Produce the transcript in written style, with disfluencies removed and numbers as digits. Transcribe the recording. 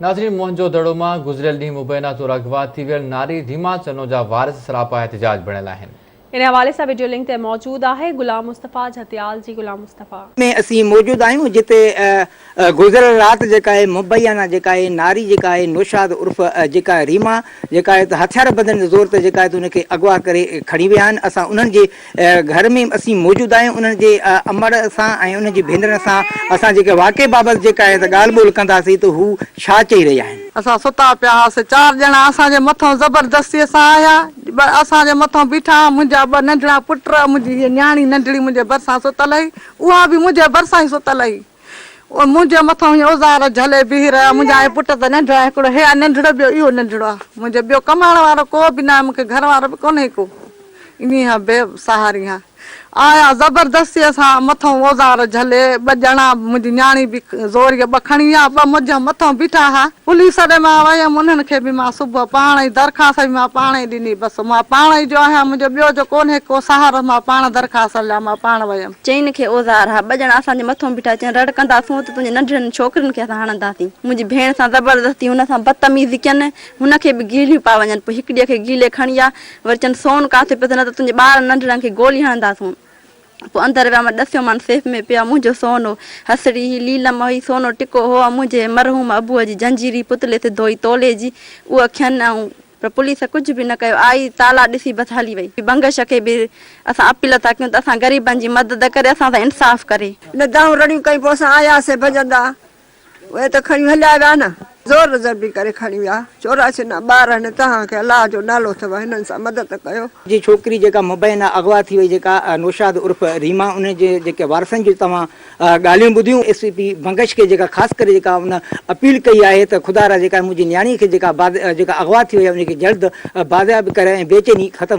नाज़रीन, मोहनजो दड़ो में गुज़रियल ॾींहुं मुबैना तौर अगवा थी वियल नारी रीमा चनो जा वारिस सरापा एहतजाज बणियल आहिनि। इन हवाले से वीडियो लिंक ते मौजूद है गुलाम मुस्तफ़ा झतियाल जी। गुलाम मुस्तफ़ा में असी मौजूद आहियूं जिते गुज़रियल रात जेका है मुबैना जेका है नारी जेका है नौशाद उर्फ जेका रीमा जेका है हथियार बंधन जे ज़ोर ते जेका है उनखे अगवा करे खणी विया आहिनि। असां उन्हनि जे घर में असी मौजूद आहियूं। उन्हनि जे अमर सां ऐं उन्हनि जी भेनर सां असां जेके वाक़े बाबति जेका है त ॻाल्हि ॿोल कंदासीं त हू छा चई रहिया आहिनि। असां सुता पिया हुआसीं, 4 ॼणा असांजे मथां ज़बरदस्तीअ सां आया, असांजे मथां बीठा। मुंहिंजा 2 नंढड़ा पुट, मुंहिंजी न्याणी नंढड़ी मुंहिंजे भरिसां सुतल हुई, उहा बि मुंहिंजे भरिसां ई सुतल हुई। मुंहिंजे मथां हीअं औज़ार झले बीह रहिया। मुंहिंजा पुट त नंढड़ा, हिकिड़ो हे नंढड़ो, ॿियो इहो नंढड़ो आहे। मुंहिंजे ॿियो कमाइण वारो को बि न आहे, मूंखे घर वारो बि कोन्हे को, इन बेसहारी आहे। आया ज़बरदस्तीअ सां मथां औज़ार झले, 2 ॼणा मुंहिंजी न्याणी बि ज़ोरीअ 2 खणी विया, 2 मुंहिंजे मथां बीठा हुआ। पुलिस ॾे मां वयमि, उन्हनि खे बि मां सुबुह पाण ई दरख़्वास्त बि मां पाण ई ॾिनी। बसि मां पाण ई जो आहियां, मुंहिंजो ॿियो जो कोन्हे को सहारो। मां पाण दरख़्वास्त लाइ मां पाण वयमि। चईन खे औज़ार हा, 2 ॼणा असांजे मथां बीठा, चईन रड़कंदासूं त तुंहिंजे नंढड़नि छोकिरियुनि खे असां हणंदासीं। मुंहिंजी भेण सां ज़बरदस्ती हुन सां बदतमीज़ी कयनि, हुनखे बि गीलियूं पा वञनि। पोइ हिकिड़ीअ खे गीले खणी विया, वरी चवनि सोन काथे पियो, न त तुंहिंजे ॿार नंढड़नि खे गोली हणंदासूं। पोइ अंदरि विया, मां ॾसियो मान सेफ में पिया। मुंहिंजो सोनो हसड़ी हुई, लीलम हुई, सोनो टिको हो, मुंहिंजे मरहूम अबूअ जी जंजीरी पुतले ते धोई तोले जी उहा खयनि। ऐं पर पुलिस कुझु बि न कयो, आई ताला ॾिसी बसि हली वई। बंगश खे बि असां अपील था कयूं त असां ग़रीबनि जी मदद करे, असां सां इंसाफ़ करे। न दाऊं रड़ियूं कई, पोइ असां आयासीं भॼंदा, उहे त खणी हलिया विया न, ज़ोर ज़बरी करे खणी विया। 84 न ॿार आहिनि, तव्हांखे अलाह जो नालो अथव, हिननि सां मदद कयो। जी छोकिरी जेका मुबैना अगवा थी वई, जेका नौशाद उर्फ रीमा, उन जे जेके वारसनि जी तव्हां ॻाल्हियूं ॿुधियूं। SPP बंगश खे जेका ख़ासि करे जेका उन अपील कई आहे त ख़ुदा रा जेका मुंहिंजी न्याणी खे जेका अगवा थी वई आहे उनखे जल्द बाज़ियाब करे ऐं बेचैनी ख़तमु